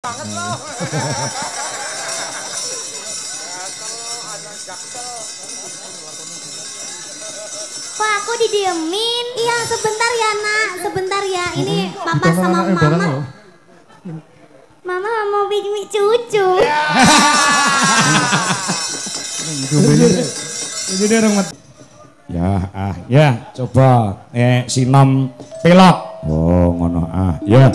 banget loh. Kok aku didiemin? Iya sebentar ya nak, sebentar ya. Ini papa sama mama. Mama mau bikin cucu. Ya, coba sinom pilok. Oh, ngono ya.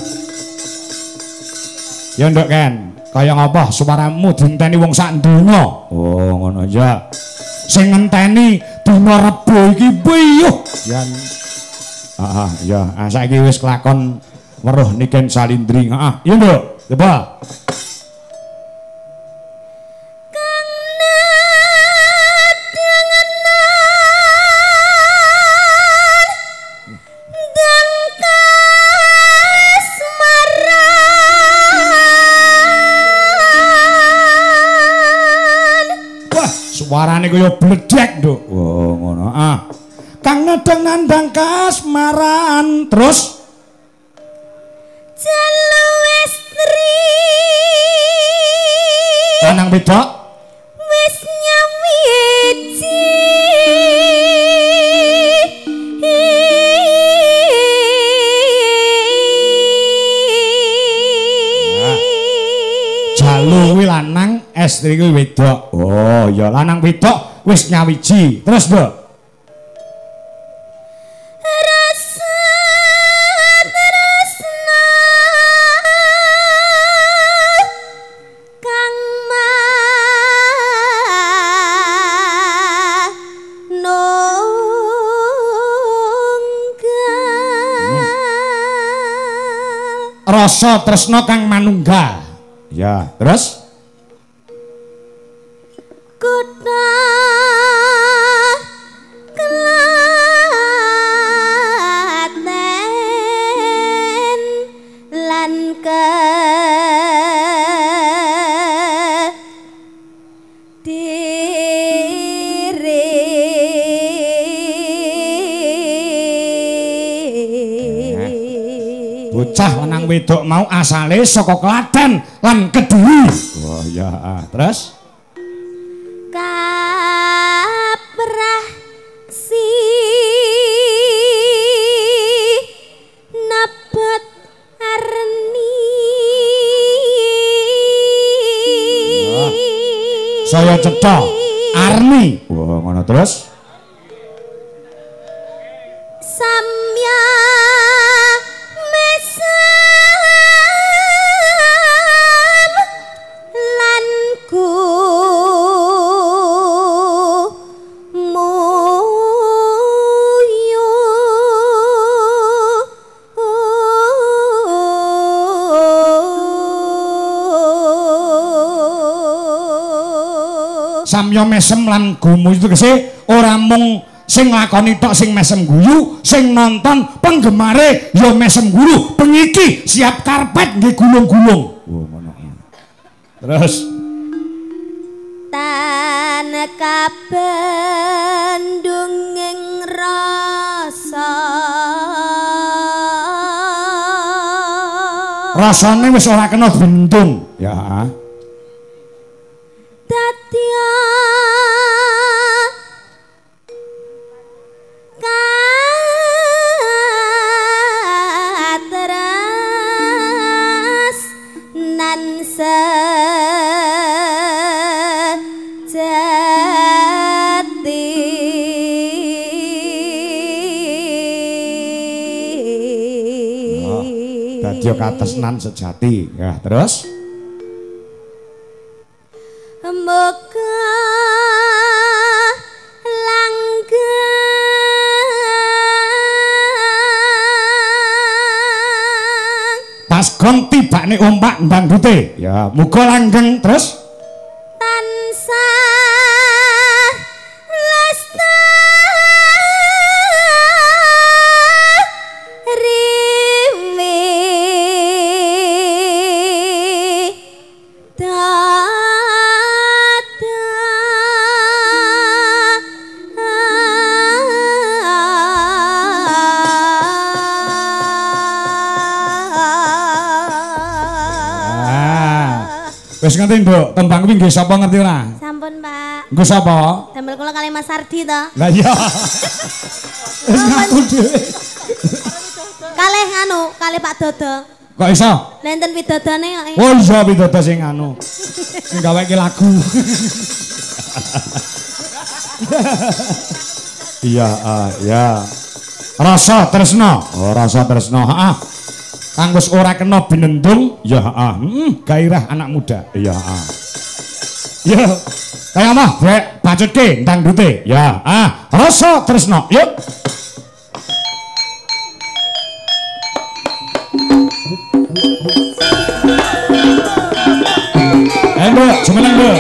Ya nduk Ken, kaya ngapa suaramu dinteni wong sak donya? Oh, ngono ya. Sing ngenteni dina Rebo iki piyuh. Yan. Ya, saiki wis kelakon weruh Niken Salindring. Ya nduk, coba. Suarane kaya bledek, Nduk. Oh, ngono. Kang nedeng nandang kasmaran. Terus Jalu istri. Lanang wedok Wis nyawiji. Jalu kuwi lanang, estri kuwi wedok. Oh, ya lanang wedok wis nyawiji. Terus, Nduk. Rasa tresna Kang manunggal. Rasa tresna kang manunggal. Ya, terus Kutha Klaten lan bocah lanang wedok mau asale saka Klaten lan Kediri. Oh ya, terus kaprah si nebet arni. saya cetha Arni. Wah, ngono terus Samya samya mesem lan gumu itu kese ora mung sing nglakoni tok sing mesem guyu, sing nonton penggemare ya mesem guyu, pengiki siap karpet nggih gulung-gulung. Oh, ngono. Terus tan kabendung ing rasa rasane wis ora kena bendung. Ya. Dadya katras nan sejati. Dadya katresnan sejati. Ya, terus Muga langgeng pas gong tibane ompak ndangdute. Ya, muga langgeng. Terus tansah lestari Wis ngerti, Nduk. Tembang kuwi nggih sapa ngerti ora? Sampun, Pak. Nggo sapa? Damel kula kali Mas Sardi to. Lah iya. Wis ngaku dhewe. Kalih kalih Pak Dodo. Kok iso? Lenten pidodone kok. Oh iya pidodo sing sing gaweke lagu. Iya, ya. Rasa tresna. Oh, rasa tresna. Heeh. Kang wis ora kena binendung, ya heeh. Gairah anak muda. Iya, heeh. Ya. Kaya mah, Brek, bacutke dangdute. Ya, rasa tresna. Yuk. Mbak, jumeneng, Mbak.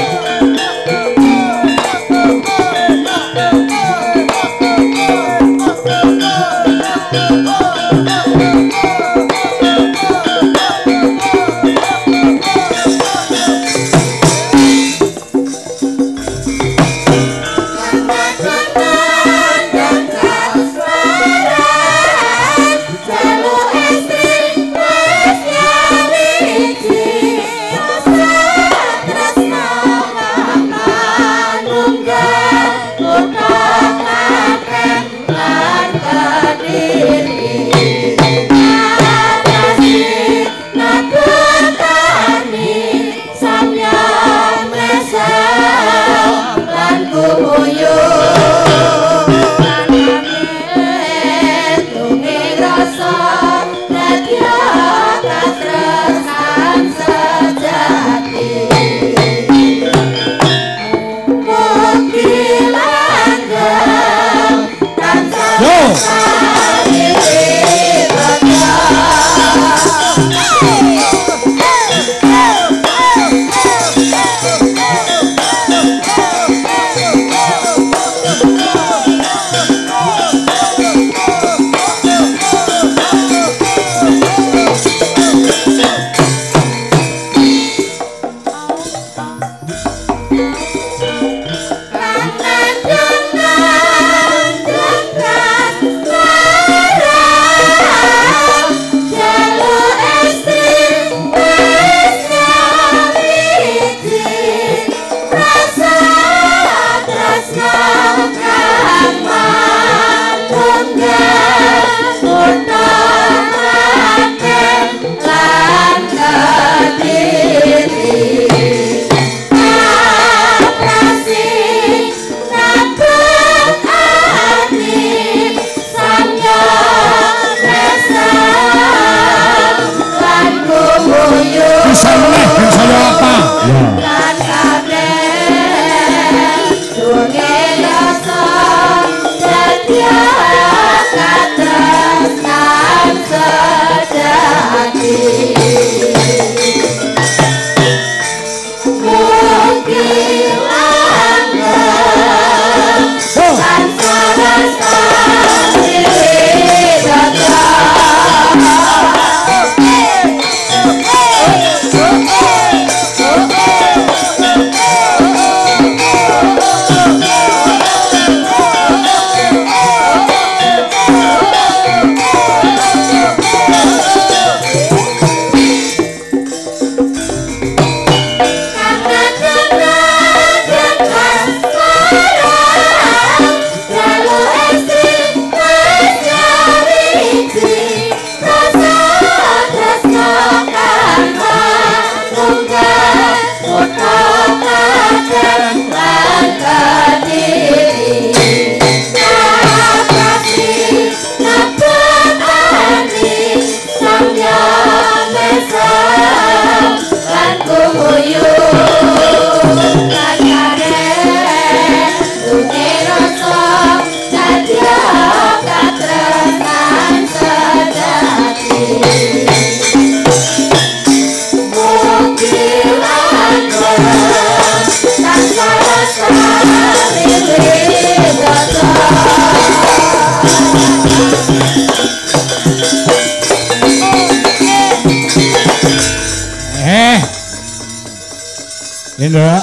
Indra.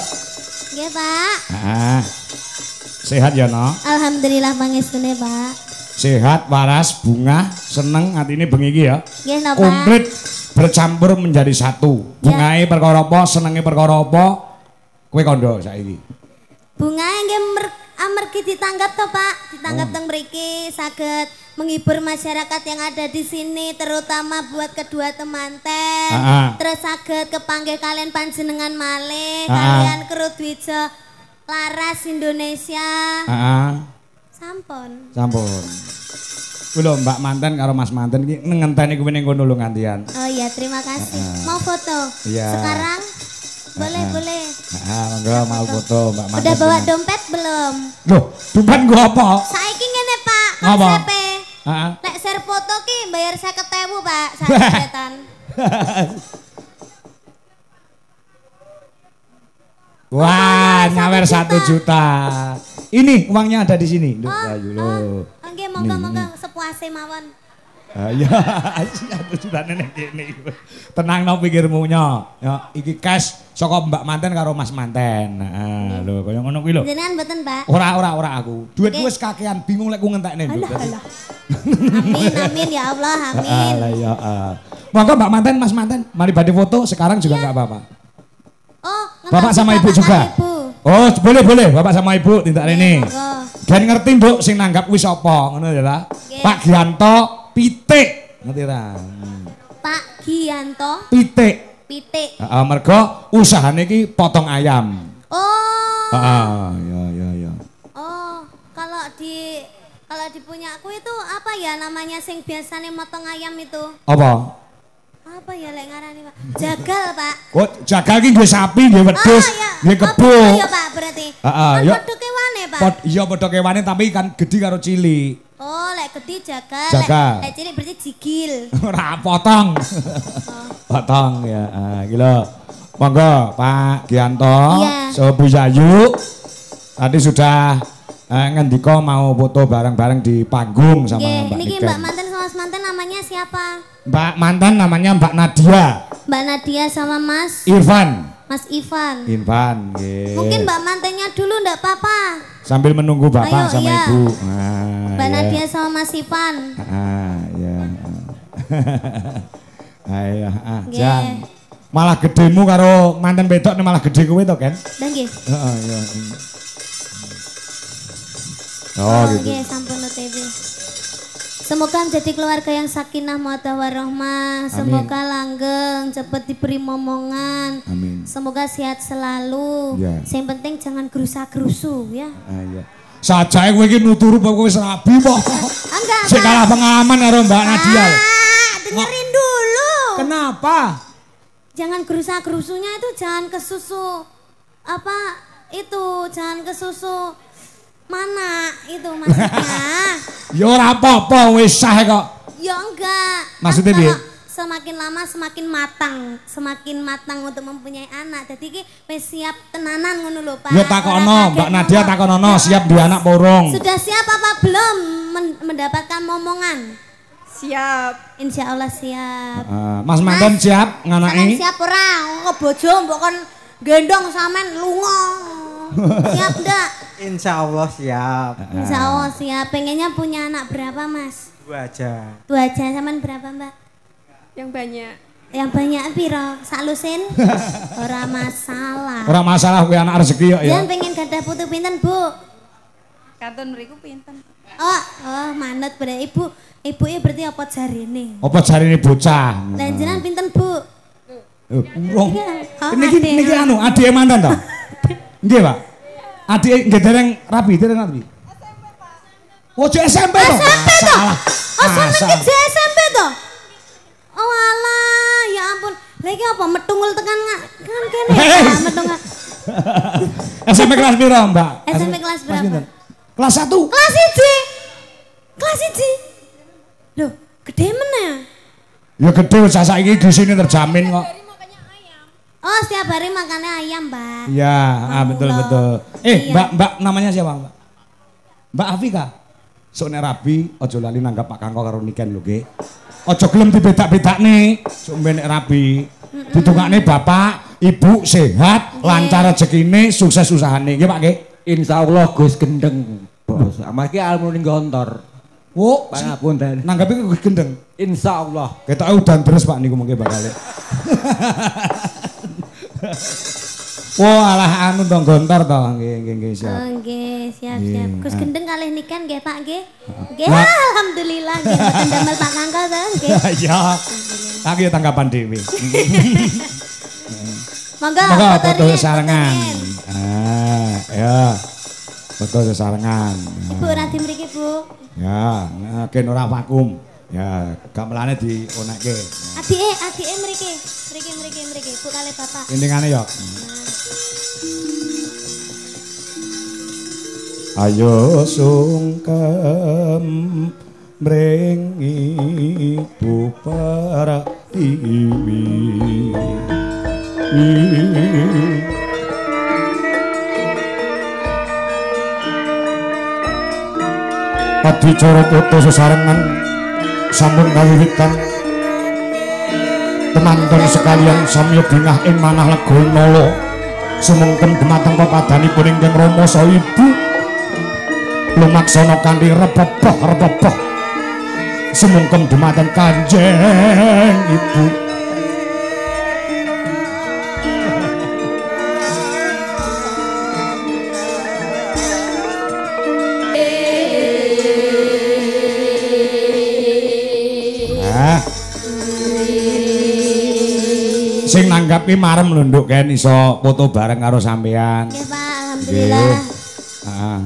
Nggih, Pak. Sehat ya, no? Alhamdulillah pangestune, Pak. Sehat, waras, bunga, seneng atine bengi iki ya. Nggih, no, Pak. Komplit bercampur menjadi satu. Bungae perkara apa, senenge perkara apa? Kowe kandha saiki. Bungae nggih amargi ditanggap to, Pak. Ditanggap teng mriki saged menghibur masyarakat yang ada di sini, terutama buat kedua temanten. Terus saged kepanggih kalian panjenengan malih, kalian Krudwijo Laras Indonesia. Sampun. Sampun. Kuwi lho Mbak Manten karo Mas Manten iki ngenteni kuwi ning kono lho gantian. Oh iya, terima kasih. Mau foto? Iya. Sekarang? Boleh, boleh. Monggo mau foto Mbak Manten. Udah bawa dompet belum? Loh, dompet nggo apa? Saiki ngene, Pak. Apa? KTP. Lek share foto ki bayar 50.000, Pak. Saketan. Wah, nyawer 1 juta. Ini uangnya ada di sini. Loh, ayo lho. Nggih, monggo-monggo sepuase mawon. Ya, 1 juta nenek kene. Tenang no pikirmu nya. Ya, iki cash saka Mbak Manten karo Mas Manten. Heeh, lho kaya ngono kuwi lho. Jenengan mboten, Mbak? Ora aku. Duitku wis kakean, bingung lek ku ngentekne. Alah. Amin ya Allah, amin. Lah ya. Monggo Mbak Manten, Mas Manten, mari badhe foto sekarang juga enggak apa-apa. Oh, Bapak sama Ibu juga. Oh, boleh, Bapak sama Ibu tindak rene. Gen ngerti, Nduk, sing nanggap kuwi sapa, ngono ya, Lah. Pak Gianto Pitik, ngerti ra? Pak Gianto Pitik. Pitik. Heeh, mergo usahane iki potong ayam. Oh. Ya. Oh, kalau dipunya aku itu apa ya namanya sing biasanya motong ayam itu? Apa? Apa ya lek ngarani, Pak? Jagal, Pak. Oh, jagal ki nggih sapi, nggih wedhus, nggih kebo. Oh iya, Pak, berarti. Heeh, ya. Padha kewane, Pak. Iya, padha kewane tapi kan gedhi karo cilik. Oh, lek gedhi jagal. Jagal. Lek cilik berarti jigil. Ora potong. Potong ya. Iki lho. Monggo Pak Gianto, so Bu Yayu. Tadi sudah ngendika mau foto bareng-bareng di panggung sama Mbak Niken. Niki Mbak Manten sama Mas Manten namanya siapa? Mbak Manten namanya Mbak Nadia. Mbak Nadia sama Mas Irfan. Mas Ivan. Irfan, nggih. Mungkin Mbak Mantennya dulu ndak apa-apa. Sambil menunggu Bapak sama iya. Ibu. Mbak Nadia sama Mas Ivan. Ya. Ayo, Jan. Malah gedemu karo manten wedok malah gede kowe to, Ken? Lah nggih. Heeh, iya. Oh gitu. Oke, sampun OTW. Semoga menjadi keluarga yang sakinah mawaddah warahmah. Semoga langgeng, cepat diberi momongan. Amin. Semoga sehat selalu. Ya. Yang penting jangan gerusa-gerusu ya. Iya. Sajae kowe iki nuturu kowe wis rabi kok. Enggak. Sik kalah pengalaman karo Mbak Nadia. Dengerin dulu. Kenapa? Jangan gerusa-gerusunya itu jangan ke susu apa itu, jangan ke susu mana itu maksudnya. Ya ora apa-apa wis sah kok. Ya enggak. Maksudnya piye? Semakin lama semakin matang untuk mempunyai anak. Jadi ki wis siap tenanan ngono lho, Pak. Ya takono, Mbak Nadia takono siap di anak porong. Sudah siap apa belum mendapatkan momongan? Siap. Insya Allah siap. Mas Manten siap nganaki? Siap ora? Kok bojo mbok kon gendong sampean lunga. Siap ndak? Insya Allah siap. Insya Allah siap. Pengennya punya anak berapa, Mas? 2 aja. 2 aja. Sampean berapa, Mbak? Yang banyak. Yang banyak piro? Sak lusin? Ora masalah. Ora masalah kuwi anak rezeki ya. Jangan pengen gadah putu pinten, Bu? Katon mriku pinten? Oh, manut berarti Ibu berarti apa jarine? Apa jarine bocah? Lah jenengan pinten, Bu? Wong. Niki anu adike mantan to? Nggih, Pak. Adike nggih dereng rabi. Oh, SMP to? SMP to? Oh, sampeyan ke SMP to? Oh alah, ya ampun. Lagi apa metungul tekan kan kene ya, metungul. SMP kelas piro, Mbak? SMP kelas berapa? Kelas 1. Kelas 1. Kelas 1. Loh, gede mana? Ya gede saiki di sini terjamin kok. Oh, setiap hari makannya ayam, Mbak. Iya, betul. Iya. Mbak namanya siapa, Mbak? Mbak Afika. Sok nek rabi aja lali nanggap Pak Kangko karo Niken lho, nggih. Aja gelem dibedak-bedakne, sok nek rabi. Ditungakne Bapak, Ibu sehat, lancar rezekine, sukses usahane, nggih Pak nggih. Insya Allah Gus gendeng. Bos, sama ki almu ning gontor. Wo, pangapunten. Nanggapi gendeng. Insyaallah. Ketoke udan deres Pak niku mengke bakal. Wah, alah anu to gontor to. Nggih, siap. Oh, nggih, siap. Gus Gendeng kalih nikan nggih, Pak nggih. Nggih, alhamdulillah nggih mboten damel Pak Kangkal to nggih. Iya. Aku ya tanggapan dhewe. Monggo foto sesarengan. Ah, ya. Foto sesarengan. Bu Radi mriki, Bu. Ya, ken ora vakum. Ya, gamelane dionekke. Adike mriki. Mriki. Bu kalih Bapak. Indingane ya. Ayo sungkem mring ibu Pratiwi. Adicara foto sesarengan sampun kawiwitan. Teman-teman sekalian samya bingah ing manah lega nala. Sumengken dumateng pepadanipun ingkang Rama saha Ibu. Lumaksana kanthi repepeh. Sumengken dumateng Kanjeng Ibu. Sing nanggapi marem lho Nduk Ken iso foto bareng karo sampean. Nggih Pak, alhamdulillah. Heeh.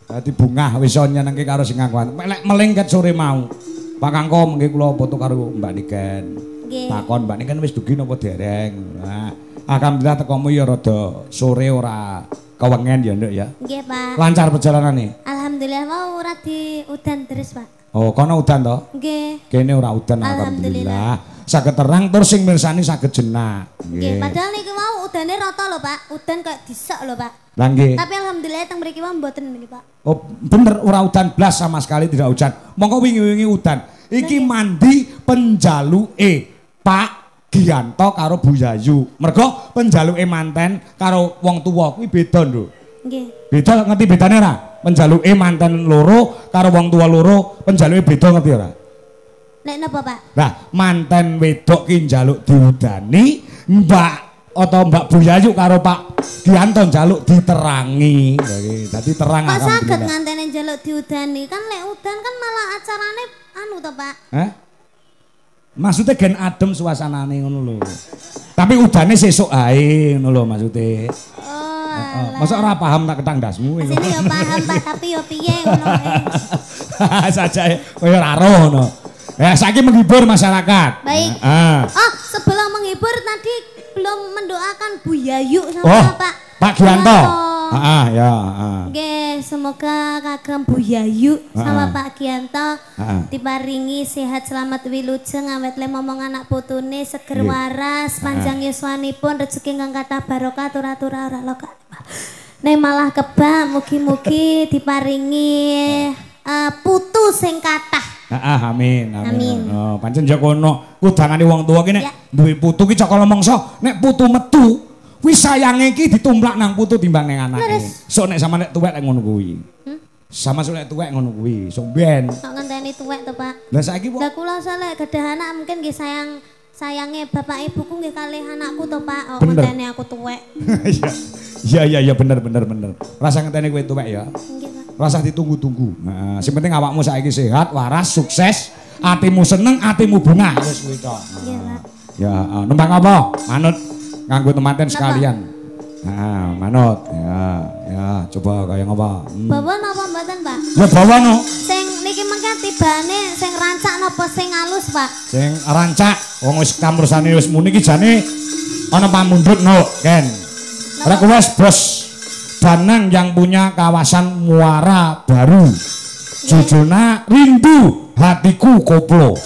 Dadi bungah wis iso nyenengke karo sing ngakuan. Lek melingket sore mau. Pak Kangko mengke kula foto karo Mbak Niken. Nggih. Takon Mbak Niken wis dugi napa dereng. Nah, alhamdulillah tekomu ya rada sore ora kewengen ya Nduk ya. Nggih Pak. Lancar perjalanane. Alhamdulillah mau ora di udan terus Pak. Oh, kono udan to? Nggih. Kene ora udan alhamdulillah. Saged terang tur sing mirsani saged jenak. Nggih, padahal niki mau udane rata lho, Pak. Udan kayak disek lho, Pak. Lah nggih. Tapi alhamdulillah teng mriki wae mboten niki, Pak. Oh, bener ora udan blas sama sekali tidak hujan. Monggo wingi-wingi udan. Iki mandi penjaluke Pak Gianto karo Bu Yayu. Mergo penjaluke manten karo wong tuwa kuwi beda, Nduk. Nggih. Beda ngerti bedane ora? Penjaluke manten loro karo wong tuwa loro, penjaluke beda ngerti ora? Nek napa, Pak? Nah, manten wedok ki njaluk diudani, Mbak atau Mbak Bu Yayu karo Pak Gianto njaluk diterangi. Dadi terang Kok alhamdulillah. saged ngantene njaluk diudani? Kan lek udan kan malah acarane anu to, Pak. Hah? Maksudnya gen adem suasanane ngono lho. Tapi udane sesuk ae ngono lho maksude. Oh, alah. Masa ora paham tak ketang dasmu Sini yo paham, Pak, tapi yo piye ngono saja koyo ora ro ngono. Ya saiki menghibur masyarakat. Baik. Ah. Oh, sebelum menghibur tadi belum mendoakan Bu Yayu sama Pak Gianto. Heeh, ya, Nggih, semoga kagem Bu Yayu sama Pak Gianto diparingi sehat selamat wilujeng awet le momong anak putune seger waras panjang yuswanipun rezeki ingkang kathah barokah atur-atur ora loka. Nek malah kebak mugi-mugi diparingi putu sing kathah. Amin. Amin. Oh, pancen ya kono kudangane wong tuwa ki nek duwe putu ki cokol mongso, nek putu metu wis sayange ki ditumplak nang putu timbang nang anake. Sok nek sama nek tuwek ngono kuwi. Sama sok nek tuwek ngono kuwi, sok ben. Sok ngenteni tuwek to, Pak. Lah saiki Lah kula saleh gadah anak mungkin nggih sayange bapak ibuku nggih kalih anakku to, Pak. Oh, ngenteni aku tuwek. Iya bener. Rasa ngenteni kowe tuwek ya. Nggih, Pak. Rasa ditunggu-tunggu. Nah, sing penting awakmu saiki sehat, waras, sukses, atimu seneng, atimu bungah. Wis kuwi tok. Nggih, Pak. Ya, numpang apa? Manut nganggo temanten sekalian. Nah, manut. Ya, coba kaya ngapa? Bawa napa mboten, Pak? Ya bawa no. Sing niki mengke tibane sing rancak napa sing halus, Pak? Sing rancak, wong wis kampursane wis muni iki jane ana pamundhut no, Ken. Request bos Danang yang punya kawasan Muara Baru. Jujuna rindu hatiku koplo.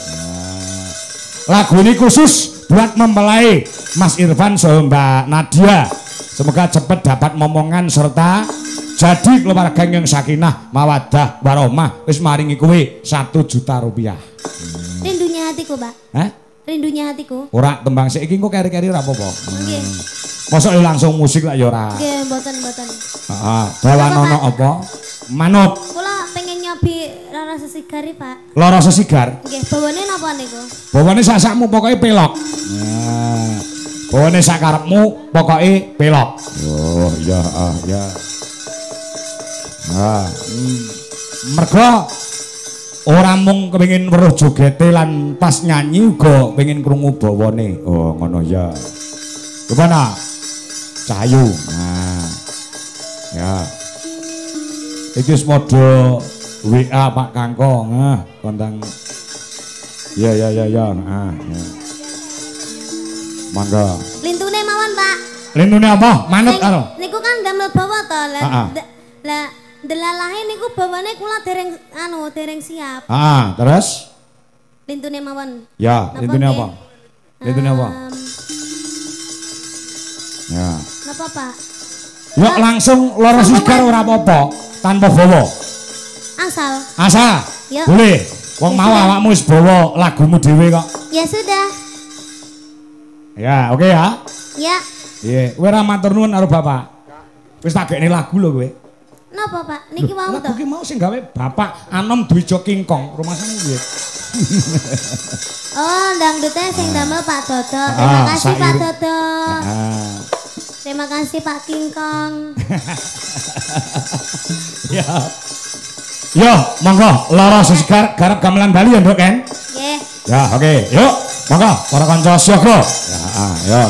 Lagu ini khusus buat mempelai Mas Irfan sama Mbak Nadia. Semoga cepat dapat momongan serta jadi keluarga yang sakinah mawadah warahmah. Wis maringi kowe 1 juta rupiah. Rindunya hatiku, Pak. Hah? Rindunya hatiku. Ora tembang saiki engko keri-keri ora apa-apa. Nggih. Mosok langsung musik lah ya ora. Nggih, mboten. Heeh, bawa nono apa? Manut. Kula pengen nyobi lara sesigari, Pak. Lara sesigar. Nggih, bawane napa niku? Bawane sakmu pokoke pelok. Nah, bawane sakarepmu pokoke pelok. Oh, iya, ya. Nah, mergo ora mung kepengin weruh jogete lan pas nyanyi uga pengin krungu bawane. Oh, ngono ya. Gimana? Cahayu. Nah. Ya. Iki wis padha WA Pak Kangko. Nah, kontang. Ya. Ah, ya. Mangga. Lintune mawon, Pak. Lintune apa? Manut karo. Niku kan damel bawa to. Lah delalahe niku bawane kula dereng siap. Terus? Lintune mawon. Ya, lintune apa? Lintune apa? Ya. Napa, Pak? Yuk langsung lara sigar ora apa-apa, tanpa bawa. Asal. Yuk. Boleh. Wong mau awakmu wis bawa lagumu dhewe kok. Ya sudah. Ya, oke ya. Ya. Iya, kowe ra matur nuwun karo Bapak. Wis tak gekne lagu lho kowe. Napa, Pak? Niki wau to. Lagu ki mau sing gawe Bapak Anom Dwijo Kingkong. Rumah sana piye? Oh, dangdutnya sing damel Pak Dodo. Terima kasih Pak Dodo. Terima kasih Pak Kingkong. Ya. Yo, monggo lara sesegar garap gamelan Bali ya, Nduk, kan? Nggih. Ya, oke. Yuk, monggo para kanca siaga. Ya,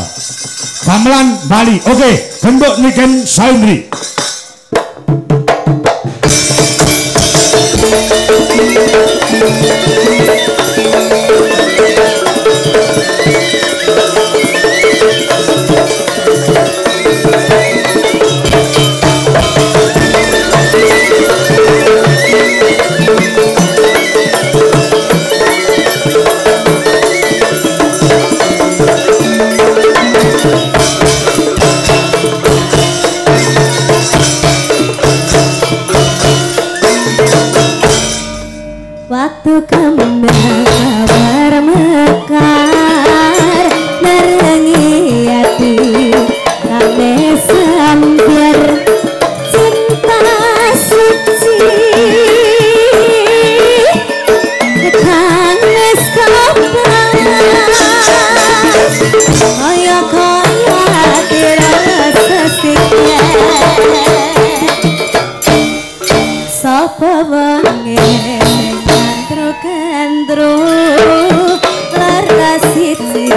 gamelan Bali. Oke, bentuk niken Saindri. Waktu kabar mekar merengi hati kami sambil cinta suci tangis kapas kaya dirasa sikit sapa wengi kandro lara siji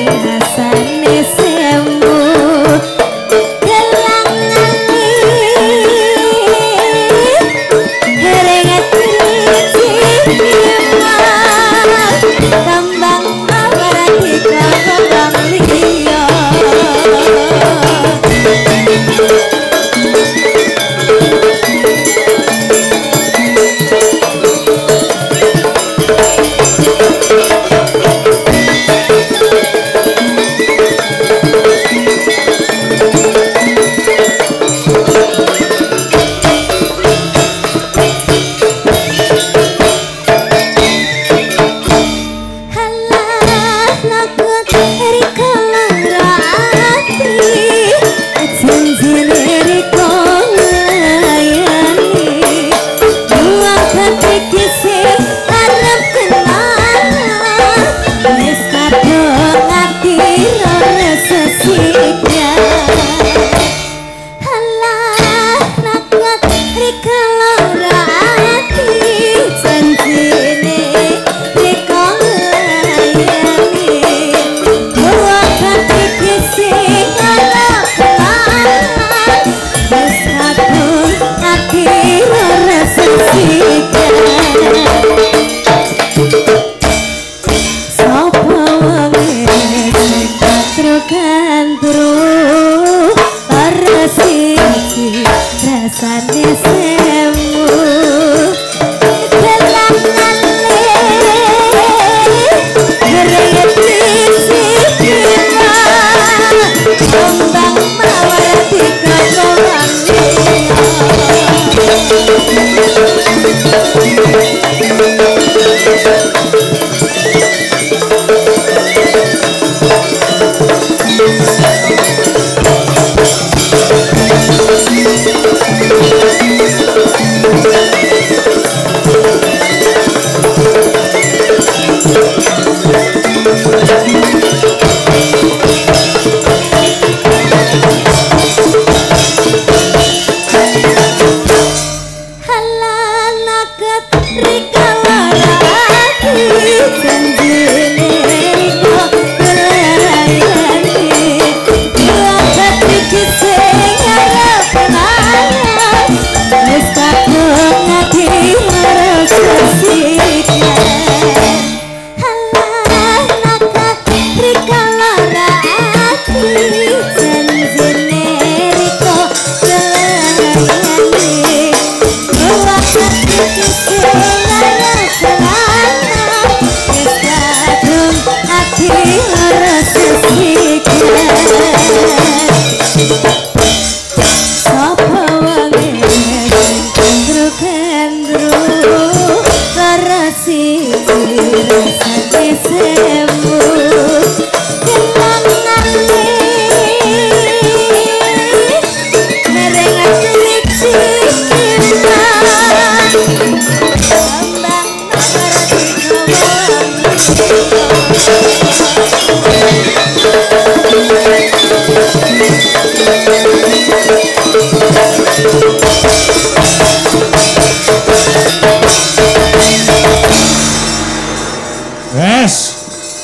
rasane semu kelangani heringet cima tambang amarati kambang liya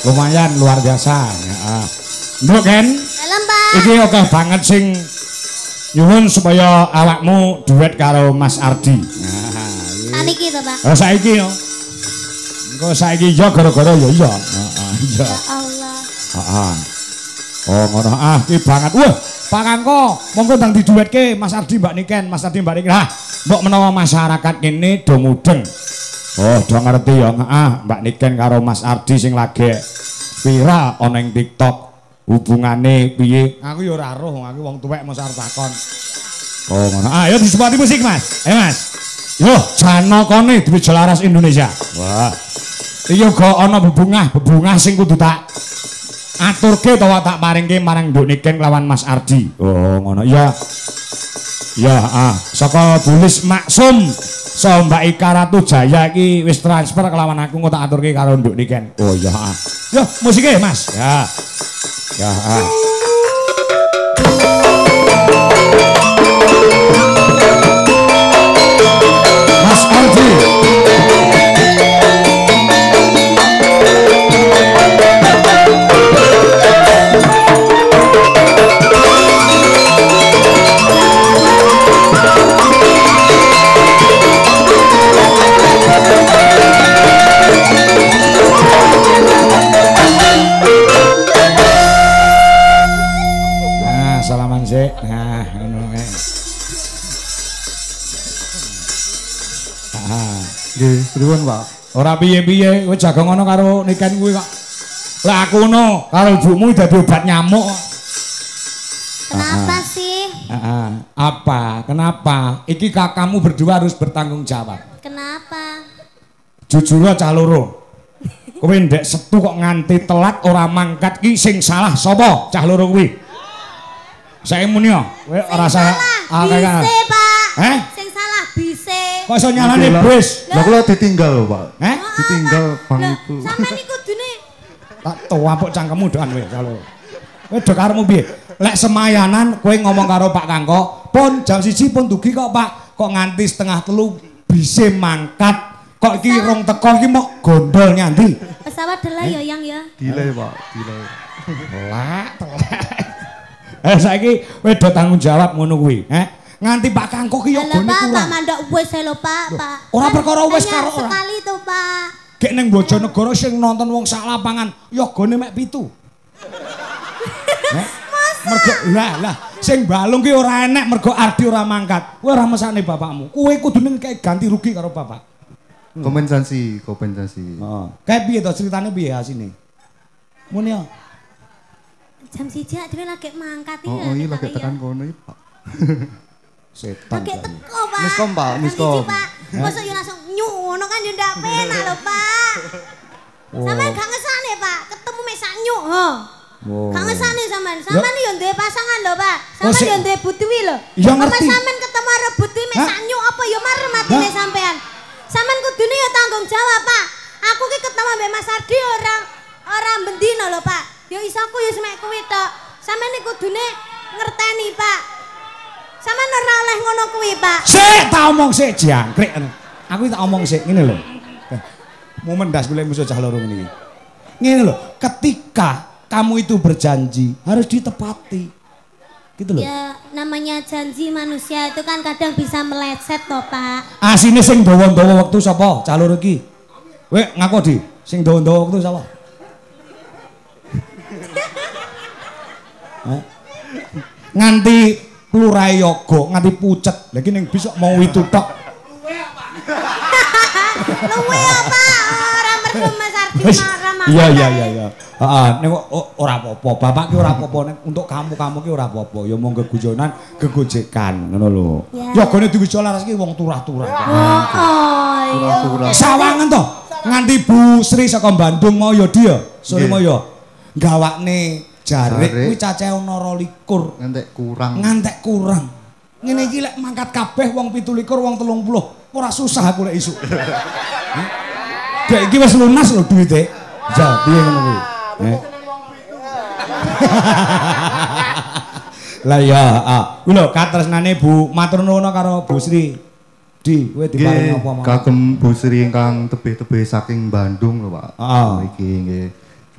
Lumayan luar biasa. Heeh. Nduk Ken. Dalam, Pak. Iki oke banget sing nyuwun supaya awakmu duet karo Mas Ardi. Nah, Niki to, Pak. oh saiki yo. Engko saiki yo gara-gara yo iya. Heeh, iya. Ya Allah. Heeh. Oh ngono iki banget. Wah, Pak Kangko, monggo ndang diduetke Mas Ardi Mbak Niken, Mas Ardi Mbak Niken. Lah, mbok menawa masyarakat kene do mudeng. Oh, do ngerti ya. Heeh, Mbak Niken karo Mas Ardi sing lagi viral ana ing TikTok. Hubungane piye? Aku ya ora roh, aku wong tuwek mesti arep takon. Oh, ngono. Ayo disepati musik, Mas. Mas. Yo, Janakane Dwi Jelaras Indonesia. Wah. Iki uga ana bebungah sing kudu tak aturke utawa tak paringke marang Nduk Niken lawan Mas Ardi. Oh, ngono. Ya. Ya, saka Bulis Maksum so Mbak Ika Ratu Jaya iki wis transfer kelawan aku engko tak aturke karo Nduk Niken. Oh iya, Yo, musike, Mas. Ya. Ya. Mas Ardi. Salaman sik. Nah, ngono kae. Nggih, pripun, Pak? Ora piye-piye, kowe jago ngono karo Niken kuwi kok. Lah aku ngono karo ibumu dadi obat nyamuk. Kenapa sih? Apa? Kenapa? Iki kakakmu berdua harus bertanggung jawab. Kenapa? Jujur cah loro. Kowe ndek setu kok nganti telat ora mangkat ki sing salah sapa? Cah loro kuwi. Saya muni yo, kowe ora salah. Bise, Pak. Heh? Sing salah bise. Kok iso nyalane bis? Lah kula ditinggal lho, Pak. Heh? Ditinggal bang ibu. Sampeyan iku kudune Tak tuwapuk cangkemmu doan kowe kalau. Kowe do karepmu piye? Lek semayanan kowe ngomong karo Pak Kangko, "Pun jam 1 pun dugi kok, Pak. Kok nganti setengah 3 bise mangkat. Kok iki rong teko iki mok gondol nyandi." pesawat delay ya, Yang ya. Delay, Pak. Delay. Telak, telak. Saiki kowe do tanggung jawab ngono kuwi, Nganti Pak Kangko ki yo gone Pak, kurang. tak mandok wis lho, Pak, Pak. Ora perkara wis karo ora. Sekali to, Pak. Gek ning Bojonegoro sing nonton wong sak lapangan yo gone mek 7. Mergo lah sing balung ki ora enek mergo Ardi ora mangkat. Kowe ora mesane bapakmu. Kowe kudune kayak ganti rugi karo bapak. Kompensasi. Heeh. Kayak piye to ceritane piye asine? Muni yo. Jam 1 dhewe lagi mangkat iki. Oh, iya lagi tekan kono iki, Pak. Setan. Lagi teko, Pak. Miskom, Pak, Jam miskom. 1, Pak. Masa yo langsung ngono kan yo ndak penak lho, Pak. Sampeyan gak ngesane, Pak. Ketemu mek sak nyuk, ho. Gak ngesane sampean. Sampean yo duwe pasangan lho, Pak. Sampean yo duwe butuwi lho. Ya ngerti. Sampean ketemu karo butuwi mek sak nyuk apa yo marem atine sampean. Sampean kudune yo tanggung jawab, Pak. Aku ki ketemu mbek Mas Ardi ora bendino lho, Pak. Yo isaku yo semek kuwi tok. Sampeyan iki kudune ngerteni, Pak. Sampeyan ora oleh ngono kuwi, Pak. Sik tak omong sik jangkrik. Aku tak omong sik ngene lho. Momen ndas golek musuh cah loro ngene iki. Ngene lho, ketika kamu itu berjanji harus ditepati. Gitu loh. Ya namanya janji manusia itu kan kadang bisa meleset toh, Pak. Asine sing dawa-dawa wektu sapa? Cah loro iki. Kowe ngaku Di, sing dawa-dawa wektu sapa? Nganti plurae yoga, nganti pucet. Lah iki ning bis kok mau itu tok. Luwe apa? Ora mergo Mas Ardi marah. Iya. Heeh, nek ora apa-apa. Bapak ki ora apa-apa nek untuk kamu ki ora apa-apa. Ya mong gegujonan, gegojekan ngono lho. Yogane Dwi Jelaras ki wong turah-turah. Oh iya. Sawangen to. Nganti Bu Sri saka Bandung mau ya dia. Sore mau ya. Gawakne jarik kuwi cacahe ana 22. Ngantek kurang. Ngene iki lek mangkat kabeh wong 17, wong 30. Ora susah aku lek isuk. Dek iki wis lunas lho duwite. Ja, piye ngono kuwi? Lah ya, kuwi lho katresnane Bu matur nuwun karo Bu Sri. Di, kowe diparingi apa mawon? Kagem Bu Sri ingkang tebih-tebih saking Bandung lho, Pak. Heeh. Iki nggih.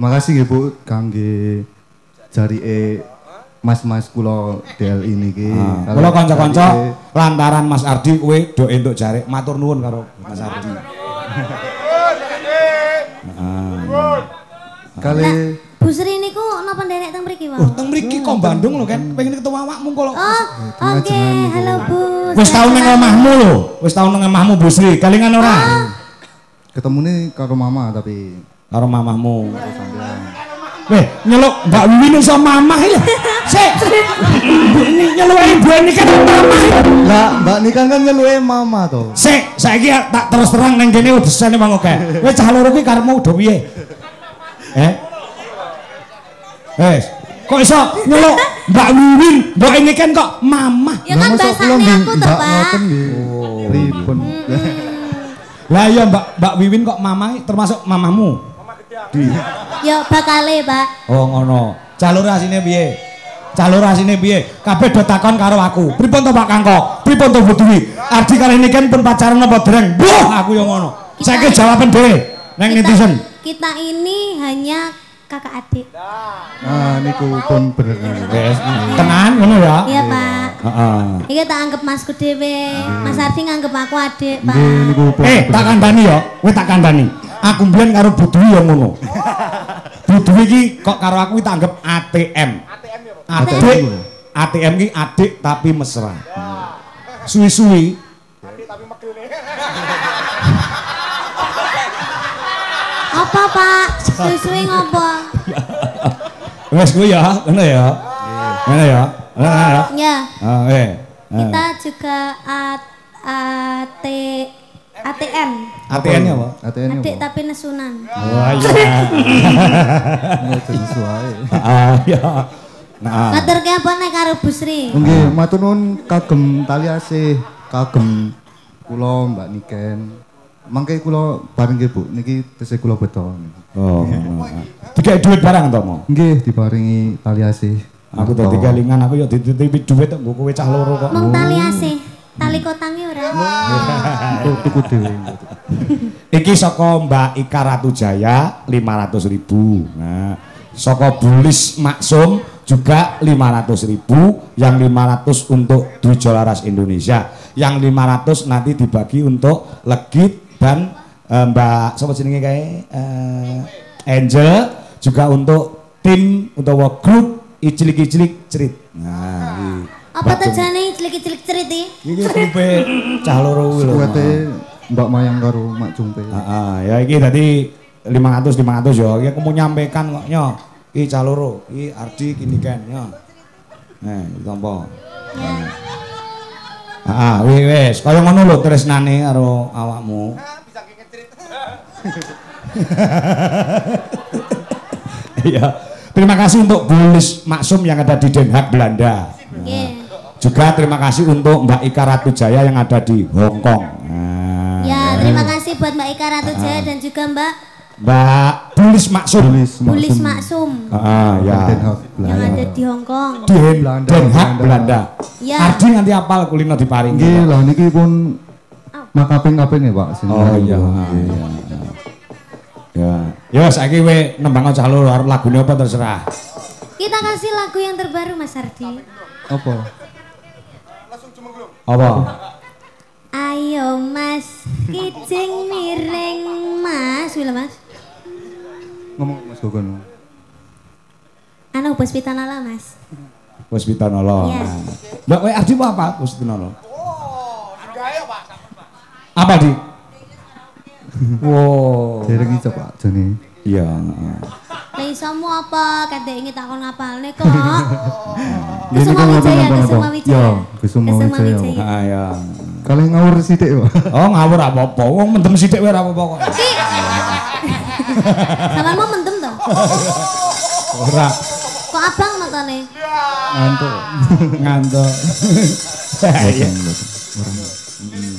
Makasih nggih Bu kangge jarike mas-mas kula DLI niki. Kula kanca-kanca lantaran Mas Ardi kowe do entuk jarik matur nuwun karo Mas Ardi. Kali Bu Sri niku napa nderek teng mriki wae? Teng mriki kok Bandung lho kan pengen ketemu awakmu kok. Oh, oke. Halo Bu. Wis tau ning omahmu lho. Wis tau ning omahmu Bu Sri. Kalingan ora? ketemune karo mama tapi karo mamahmu. Weh, nyeluk Mbak Wiwin iso mamah ya. Sik. Ini nyeluk ibu ini kan mamah. Lah, Mbak Nikan kan nyeluke mama to. Sik, saiki tak terus terang ning kene udesane wong akeh. Wis cah loro kuwi karepmu udah piye? Wes, kok iso nyeluk Mbak Wiwin, Mbak ini kan kok mamah. Ya kan bahasane aku to, Pak. Ngoten nggih. Pripun? Lah iya Mbak Wiwin kok mamah termasuk mamahmu? Ya bakale, Pak. Oh ngono. Calur asine piye? Calur asine piye? Kabeh do takon karo aku. Pripun to Pak Kangko? Pripun to Bu Dwi? Ardi kali ini kan pun pacaran apa dereng? Buh, aku yo ngono. Saiki jawaban dhewe nang netizen. Kita ini hanya kakak adik. Ah niku pun bener. Wes, tenan ngono ya? Iya, Pak. Heeh. Iki tak anggap masku dhewe. Mas Ardi nganggep aku adik, Pak. Nggih niku pun. Tak kandhani ya. Kowe tak kandhani. Aku mbiyen karo Bu Dwi yo ngono. Bu Dwi iki kok karo aku tak anggap ATM. Adik. ATM ki adik tapi mesra. Suwi-suwi adik tapi megene. Apa, Pak? Suwi-suwi ngopo? Wes kuwi ya, ngono ya. Ngono ya. Ya. Kita Ah, juga ATM. ATM ya, Pak? ATM Adik tapi nesunan. Wah iya. ngoten suwae. Ya. Nah. Matur ke apa nek karo Bu Sri? Nggih, matur nuwun kagem tali asih, kagem kula Mbak Niken. Mangke kula bareng nggih Bu, niki tesih kula beto. Oh, ngono. Dikek duit barang to, Mo? Nggih, diparingi tali asih. Aku dadi kelingan aku ya dititipi duit kok nggo kowe cah loro kok. Mong tali asih. Tali kotange ora. Tuku dhewe. Iki saka Mbak Ika Ratujaya 500.000. Nah, saka Bulis Maksum juga 500.000, yang 500 untuk Dwi Jolaras Indonesia, yang 500 nanti dibagi untuk Legit dan Mbak sapa jenenge kae Angel, juga untuk tim utawa grup Icilik-icilik Cerit. Nah, iki Apa tujuane cilik-cilik cerit iki? iki grupe cah loro kuwi lho. Kuwete Mbak Mayang karo Mak Jumpe. Heeh, ya iki dadi 500 ya. Iki aku mau nyampaikan kok nyo. Iki cah loro, iki Ardi kini kan nyo. Ditampa. Heeh, wis kaya ngono lho tresnane karo awakmu. Bisa ngecerit. Iya. Terima kasih untuk Bulis Maksum yang ada di Den Haag, Belanda. Nggih. Juga terima kasih untuk Mbak Ika Ratujaya yang ada di Hong Kong. Nah, Ya, terima kasih buat Mbak Ika Ratujaya dan juga Mbak Bulis Maksum. Bulis Maksum Ya. Den Haag, yang ada di Hong Kong. Di Den Haag, Belanda. Ya. Ardi nanti apal kulino diparingi. Nggih, lah niki pun makaping-kaping ya, Pak. Oh iya. Ya. Yo saiki kowe nembang cah loro arep lagune apa terserah. Kita kasih lagu yang terbaru Mas Ardi. Apa? Apa? Ayo Mas, kijing miring Mas, wila Mas. Ngomong Mas Gogon. Anu bos pitanala Mas. Wis pitanala. Iya. Mbak kowe Ardi apa? Wis pitanala. Apa di? Wow. Dereng iso Pak jane. Iya. Lah isomu apa? Kadek ingin takon ngapalne kok. Nggih, Kusuma niku Wijaya, ngoten-ngoten, Kusuma Pak. Wijaya. Ya, Kusuma Wijaya. Ah ya. Kali ngawur sithik, Pak. Oh ngawur apa-apa. Wong mendem sithik wae ora apa-apa kok. Sampeyan mau mendem to? Ora Kok abang notone? Ngantuk. ngantuk.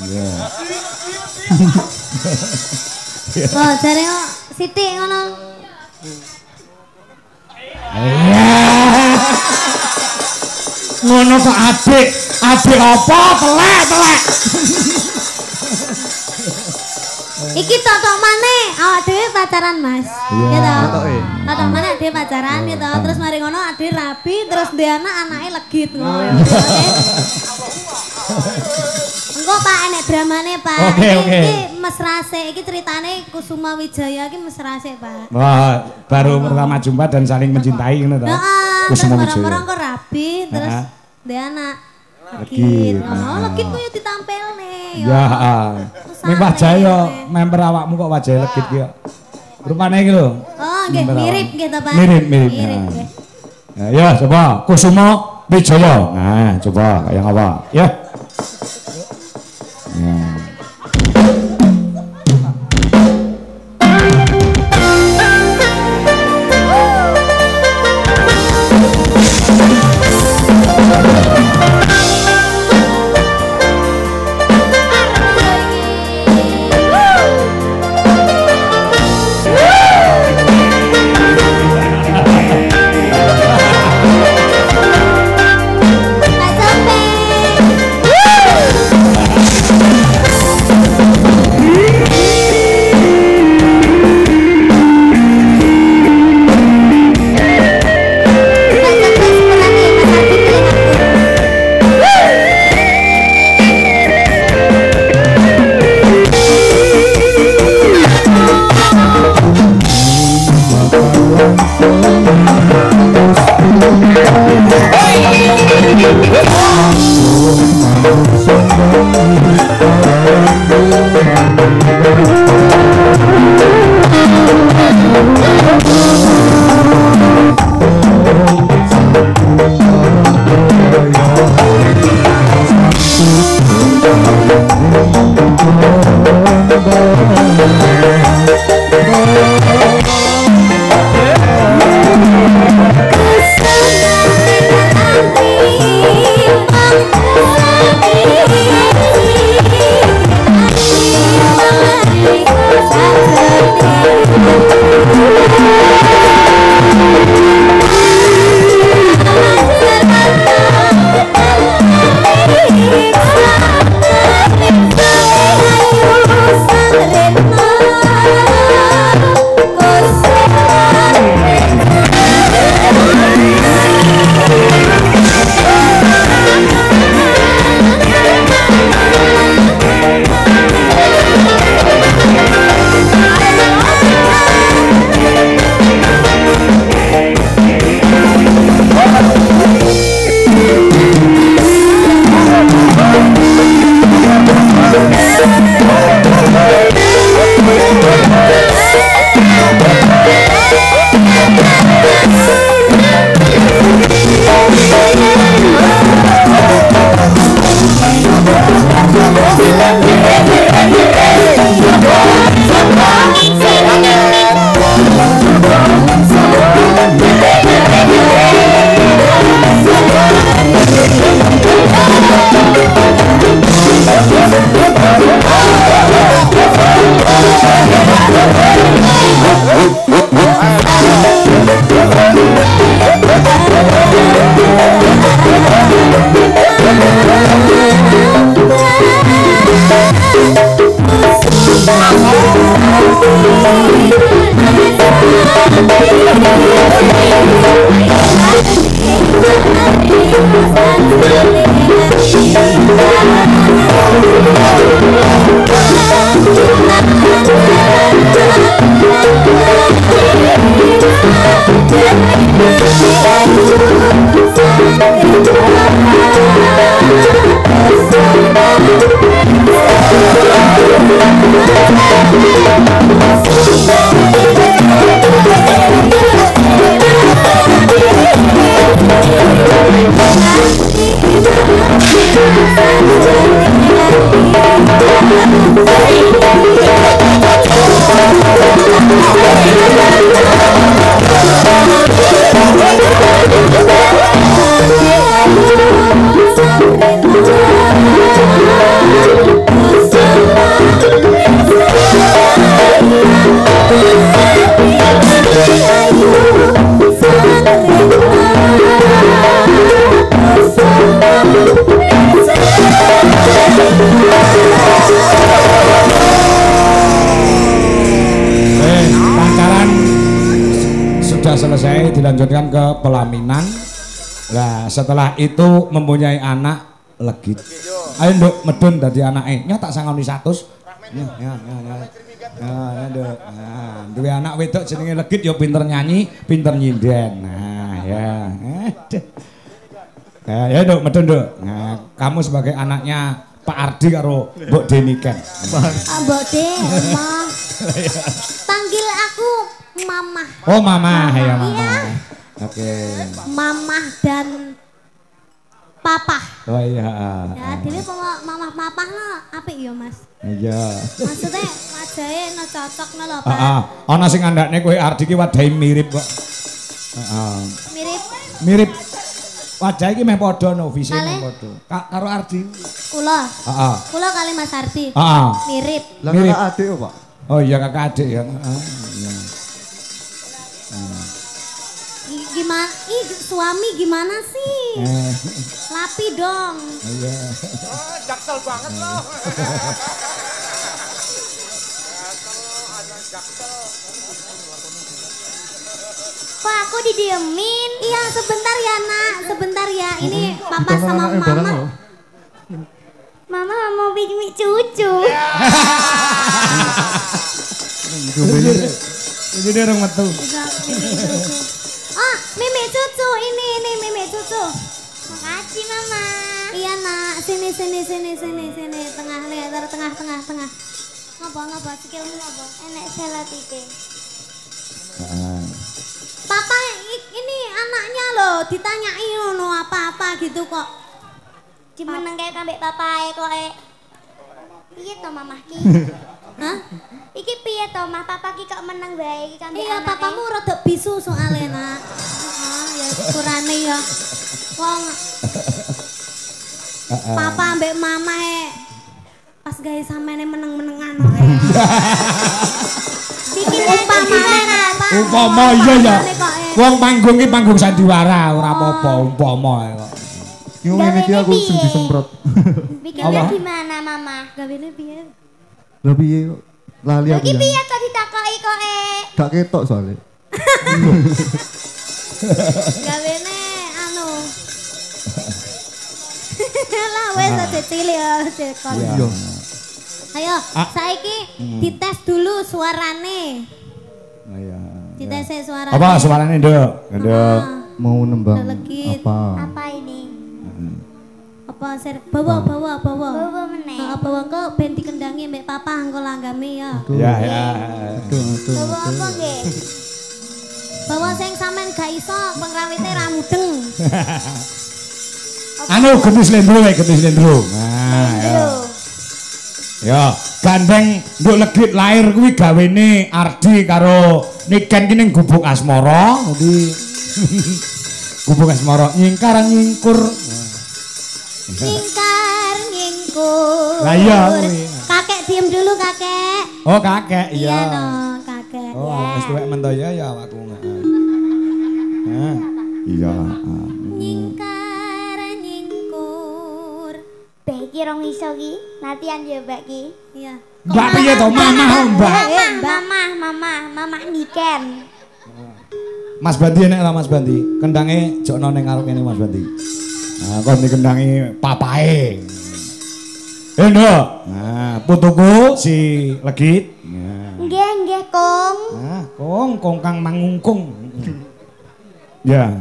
Iya. Oh, jare kok sithik ngono. Ngono kok adik apa telek. Iki totok maneh awak dhewe pacaran Mas. Iya. Totok maneh dhewe pacaran gitu. Terus mari ngono ade rabi terus dhe anak anake legit ngono. Engko Pak enek dramane Pak. Iki mesra sik iki ceritane Kusuma Wijaya iki mesra sik Pak. Wah, baru pertama jumpa dan saling mencintai ngono to. Kusuma Wijaya. Orang kok rabi terus dhe anak legit. Oh, legit ku yo ditampilne. Ya. Ning wajah yo member awakmu kok wajah legit ki yo. Rupane iki lho. Oh, nggih mirip gitu Pak. Mirip. Nggih. Ya, coba Kusuma Wijaya. Nah, coba kayak apa? Ya. Ya. Ayu dilanjutkan ke pelaminan. Nah, setelah itu mempunyai anak Legit. Ayo nduk medun dadi anake. Nya tak sangoni 100. Ya. Nah, nduk. Nah, duwe anak wedok jenenge Legit ya pinter nyanyi, pinter nyinden. Nah, ya. Ya nduk medun nduk. Nah, kamu sebagai anaknya Pak Ardi karo Mbok Deniken. Mbok De, Mah. Panggil aku Mamah. Oh, Mama, ya Mama. Iya. Oke. Mamah dan Papa. Oh iya. Ya, dhewe Mamah Papa lo apik ya, Mas. Iya. Maksudnya wajahe no cocok no lho, Pak. Heeh. Ana sing ngandakne kowe Ardi ki wadahe mirip kok. Heeh. Mirip. Wajah iki meh padha no, visi meh padha. Karo Ardi. Kula. Heeh. Kula kali Mas Ardi. Heeh. Mirip. Lah Mirip. kakak adik kok, Pak. Oh iya kakak adik ya. Iya. Gimana? Suami gimana sih? Lapi dong. Iya. Oh, jaksel banget loh. Kok aku didiemin? Iya sebentar ya nak, sebentar ya. Ini papa sama mama. Mama mau bikin cucu. Ini dia orang metu. Oh, mimi cucu ini mimi cucu. Makasih mama. Iya nak, sini tengah lihat tengah. Ngapa sikilmu ngapa? Enek selatike. Papa ini anaknya loh, ditanyai ngono apa-apa gitu kok. Dimeneng kayak kambek papae kok piye to mamah ki? Hah? Iki piye to mah papa ki kok meneng bae iki kambek Iya anake? papamu rada bisu soalnya nak. Heeh, ya kurane ya. Wong papa ambek mama pas gawe samene meneng-menengan wae. Bikin Umpama iya ya. Wong panggung ki panggung sandiwara ora apa-apa umpama kok. Yo ngene iki aku sing disemprot. Bikinnya gimana mama? Gawene piye? Lah piye kok lali aku. Iki ya. piye kok ditakoki kok Gak ketok soalnya. Gawene anu. Lah wes aja cilik ya cekon. Iya. Ayo, saiki dites dulu suarane. Iya. Dites suarane. Apa suarane, Nduk? Nduk. Mau nembang Legit. apa? Apa ini? Apa bawa. Bawa meneh. Bawa kok ben dikendangi mbek papa engko langgame ya. Ya. Aduh. Bawa apa nggih? Bawa sing sampean gak iso pengrawite ra mudeng. Anu gendis lendro wae, gendis lendro. Nah, ya. Ya, gandeng Nduk Legit lahir kuwi gawene Ardi karo Niken ki ning Gubuk Asmara. Dadi Gubuk Asmara nyingkar nyingkur. Nyingkar nyingkur. Lah iya kuwi. Kakek diem dulu kakek. Oh, kakek Iya iya. no, kakek. Oh, wis tuwek mentoya ya awakku. Hah. Iya. Nyingkar nyingkur. Beh iki rong iso ki. Latihan ya Mbak ki. Iya. Mbak piye to mamah Mbak? Mama Niken. Mas Bandi enek lah Mas Bandi. Kendange jokno ning ngarep kene Mas Bandi. Nah, kon dikendangi papae. Nduk. Nah, putuku si Legit. Nah. Nggih, Kong. Nah, kong kang mangungkung. Ya.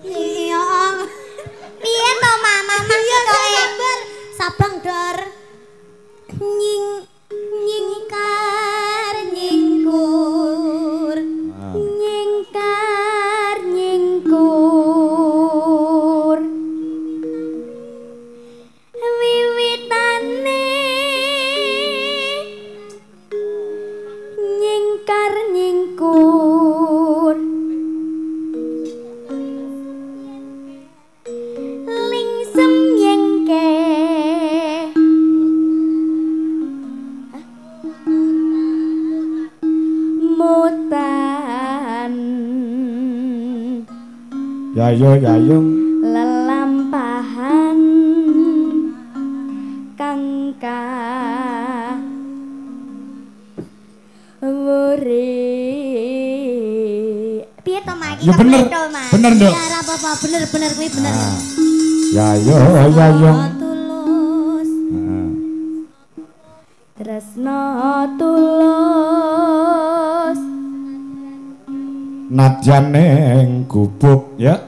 Iya. Piye to mama Iya kok sabar. Sabang dar. Nyingkar nyingkur. nyingkar nyingkur wiwitane nyingkar nyingkur lingsem yengke mutan Yayung. lelampahan kangka wuri Ya bener. Bener, Nduk. Ya ora apa-apa, bener kuwi bener. Ya yo ya yo. Tulus. Heeh. Tresno tulus. Nadyan ning gubuk ya.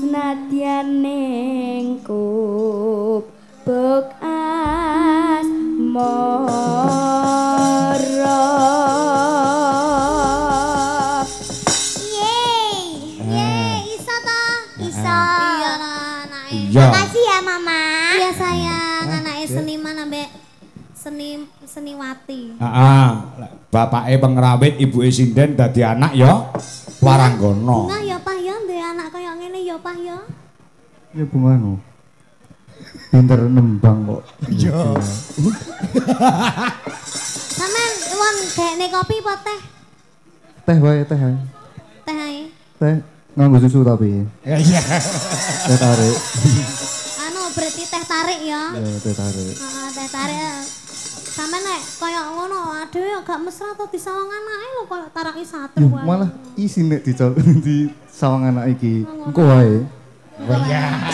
Nadyan ning gubuk asmara. Iso to? Iso. Iya anake. Iya. Makasih ya Mama. Iya sayang, anake seniman ambek seniwati. Heeh. Bapake pengrawit, ibuke sinden dadi anak ya. Waranggana. Nah ya Pak ya duwe anak kaya ngene ya Pak ya. Ya bungano. Pinter nembang kok. Iya. Sampeyan won dekne kopi apa teh? Teh wae, teh ae. Teh ae. Teh nganggo susu tapi. Iya. Teh tarik. Anu berarti teh tarik ya. Ya, teh tarik. Heeh, teh tarik. Sampeyan nek kaya ngono aduh gak mesra to disawang anake lho kaya taraki satru Yuh, malah isi nek di sawang anak iki. Engko wae. Iya.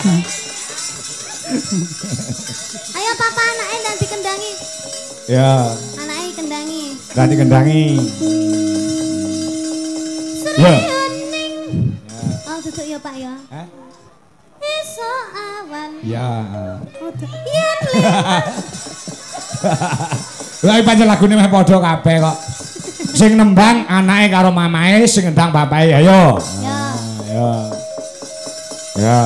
Ayo papa anake ndak dikendangi. Ya. Anake kendangi. Dadi kendangi. Ya. Oh, duduk ya Pak ya. Hah? Esok awan. Ya. Yen liwat. Lah pancen lagune meh padha kabeh kok. Sing nembang anake karo mamae, sing ngendang bapake ayo. Ya. Ya. Ya.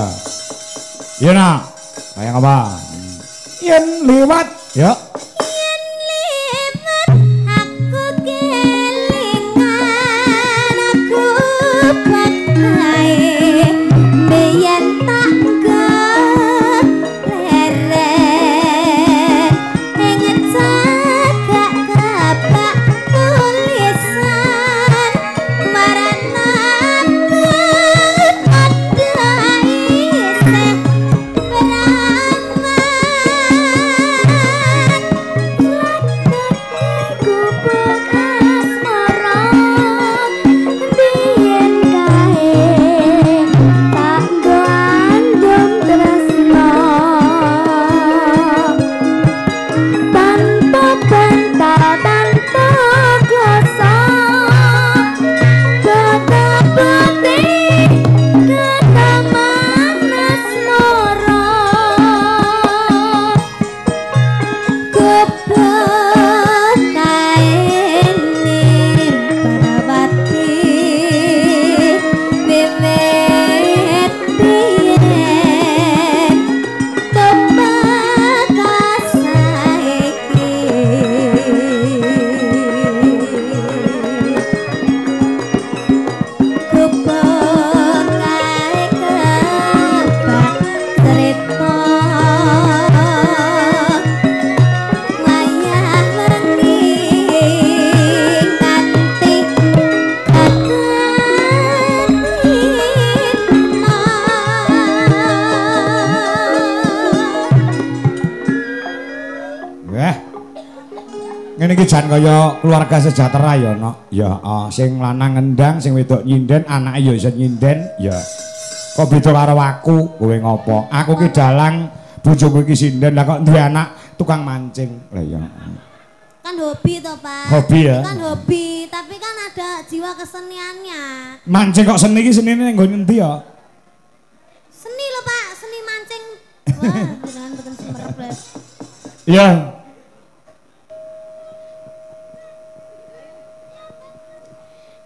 Iya nak. Kayak apa? Yen liwat. Ya. Yen liwat aku kelingan aku pakai biyen tak leren inget sagak kabak tulisan marana ada isih Ngene iki jan kaya keluarga sejahtera ya, Nok. Ya, sing lanang ngendang, sing wedok nyinden, anake ya iso nyinden, ya. Kok beda karo aku, kowe ngopo? Aku ki dalang, bojoku iki sinden, lah kok duwe anak tukang mancing. Lah ya. kan hobi toh Pak. Hobi ya? Kan hobi, tapi kan ada jiwa keseniannya. Mancing kok seni iki senine nggo ngendi ya? Seni loh Pak, seni mancing. Wah, jangan betul semerep. Iya.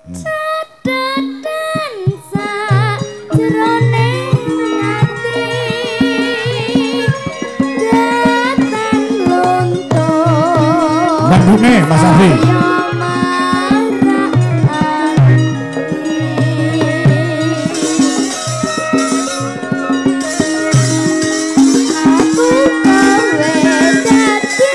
Cadadan sajroning ati datang luntur. Bandune Mas Afi. Aku kowe dadi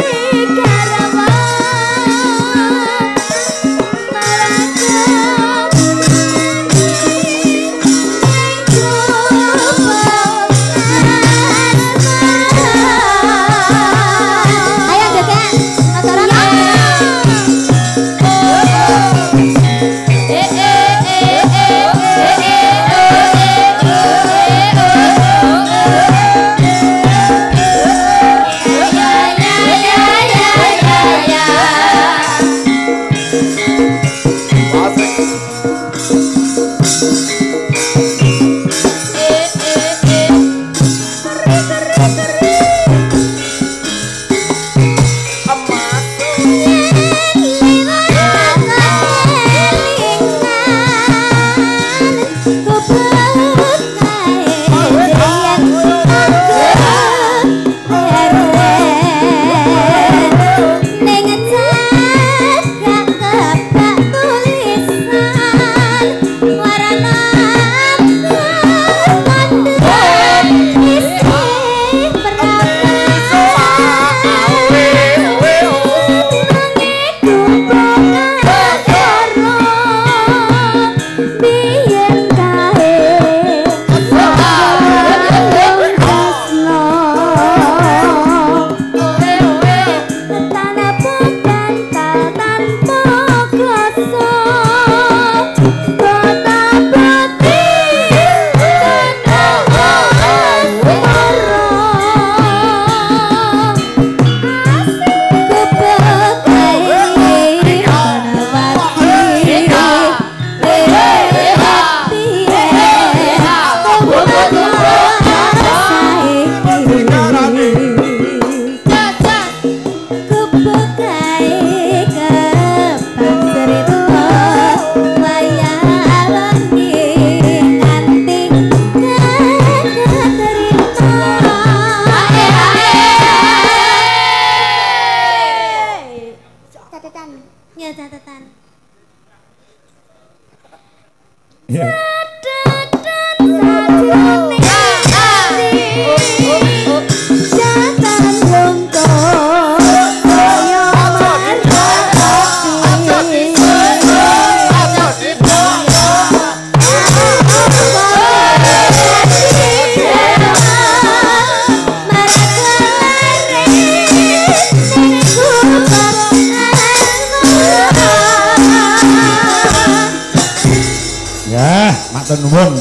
Nuwun.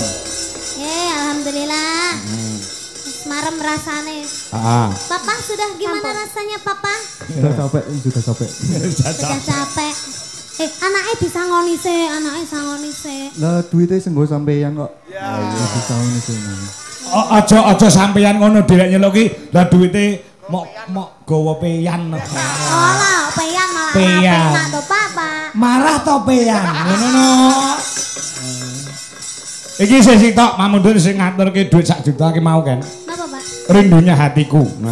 Alhamdulillah. Semarem rasane. Papa sudah gimana rasanya Papa? Sudah capek. Sudah capek. Anaknya bisa ngoni sih, anaknya sangoni sih. Lah duitnya senggo sampeyan kok. Iya bisa ngoni sih. Aja sampeyan ngono direk nyeluki. Lah duitnya mok gawa peyan. Oh lah, peyan malah. Peyan. To Papa. Marah to peyan. Ngono. Iki sing tok mamundur sing ngaturke dhuwit 1 juta ki mau kan. Napa, Pak? Rindunya hatiku. Nah.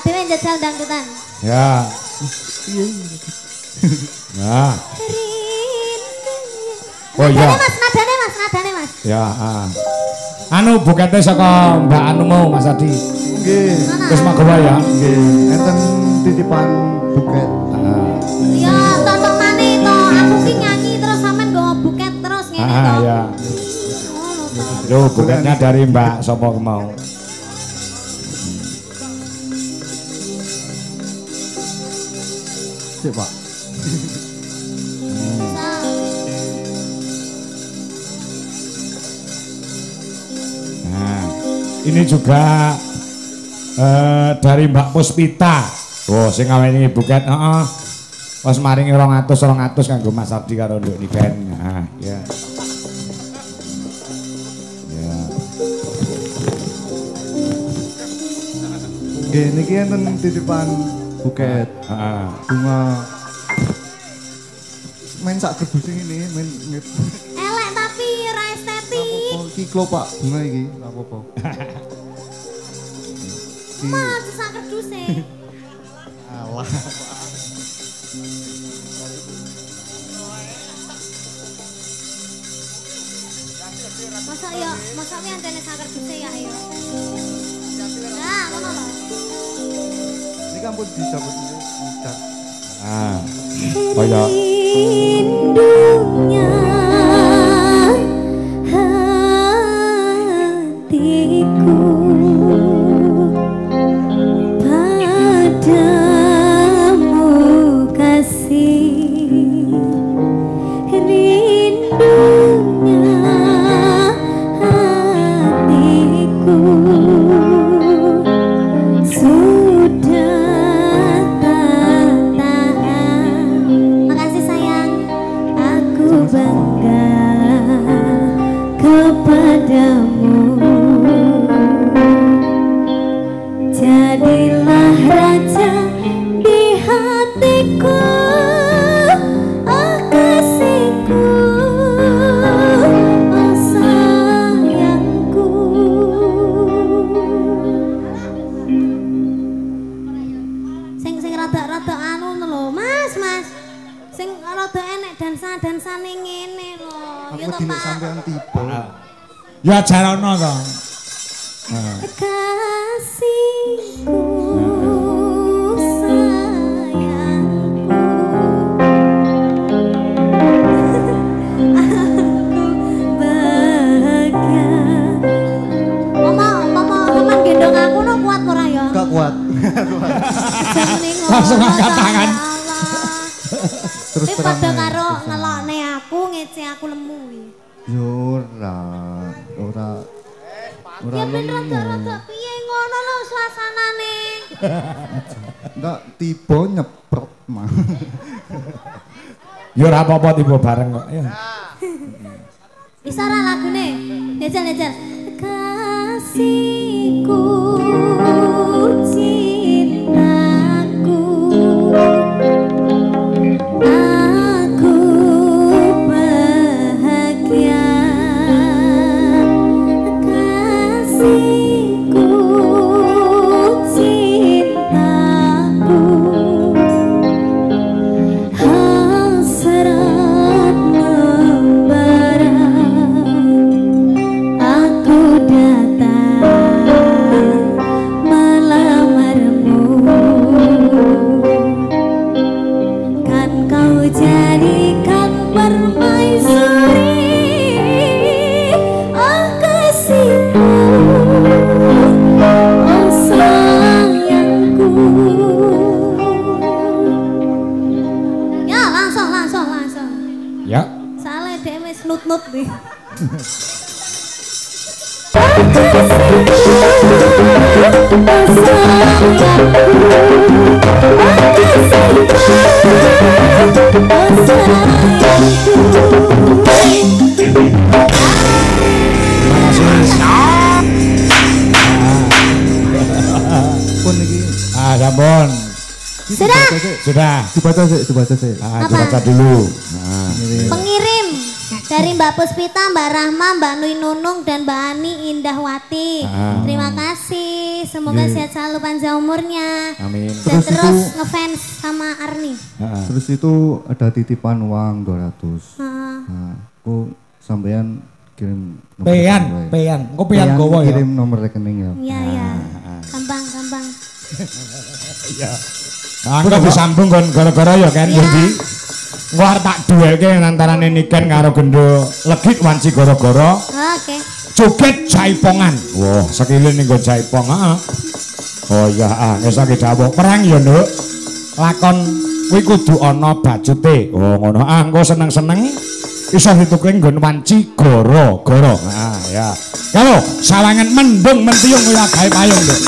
Adewe njajal dangdutan. Ya. Nah. Oh iya. Nadane Mas. Ya, Anu bukete saka Mbak Anumu Mas Adi. Nggih. Wis magawa ya. Nggih, enten titipan buket. Ya, tonton mani to. Aku ki nyanyi terus sampean nggawa buket terus ngene to. Ya. Yo buketnya dari Mbak sapa mau. Sik, Pak. Nah, ini juga dari Mbak Puspita. Oh, sing ngaweni buket, heeh. Wes maringi 200 kanggo Mas Abdi karo Nduk Niken. Nah, ya. Ya. Nggih, niki enten titipan buket. Heeh. Bunga. Main sak gerbusing ini, main Elek tapi ora estetik. Iki klo Pak, bunga iki, ora apa-apa. Mas sak kerduse. Alah. Masa wi antene sak kerduse ya ayo. Nah, ngono lho. Ini ampun dicabut ini. Kaya Rindunya hatiku padamu kasih, rindunya hatiku sudah tak tahan. Makasih sayang, aku bangga kepadamu. Jadilah raja di hatiku, oh kasihku, oh sayangku. Sing rada anu lho, Mas. Sing rada enek dansa-dansane ngene lho. Ya Aku to, dinek Pak. sampean tiba. ya jarana to. Kasihku, sayangku, aku bahagia. Mama gendong aku no kuat ora ya? Gak kuat. Langsung angkat tangan. Terus Tapi terang. padha karo ngelokne aku, ngece aku lemu. Yo ora Ya ben lemu. rada-rada piye ngono lho suasanane. Enggak tiba nyepret mah. Ya ora apa-apa tiba bareng kok. Ya. Bisa ora lagune? Nejal. Kasihku, cintaku, aku bahagia. Kasihku, cintaku, hasrat membara. Pun iki. Ah, sampun. Sudah. Sudah. Dibaca sih. Dibaca dulu. Nah. Pengirim dari Mbak Puspita, Mbak Rahma, Mbak Nui Nunung dan Mbak Ani Indahwati. Terima kasih. Semoga sehat selalu panjang umurnya. Amin. Dan terus ngefans sama Arni. Terus itu ada titipan uang 200. Nah, aku sampean kirim nomor Pean. Engko pean gowo ya. Kirim nomor rekening ya. Iya. Gampang. Iya. Aku disambung kon gara-gara ya kan jadi engko arep tak duelke antarane Niken karo Gendo Legit Wanci gara-gara. Oke. Joget jaipongan. Wah, sekile ning nggo jaipong, heeh. Oh iya, wis iki dawuh perang ya, Nduk. Lakon kuwi kudu ana bajute. Oh ngono. Engko seneng-seneng iso dituku nggon Wanci gara-gara. Ah ya. Kalau sawangan mendung mentiung kuwi gawe payung, Nduk.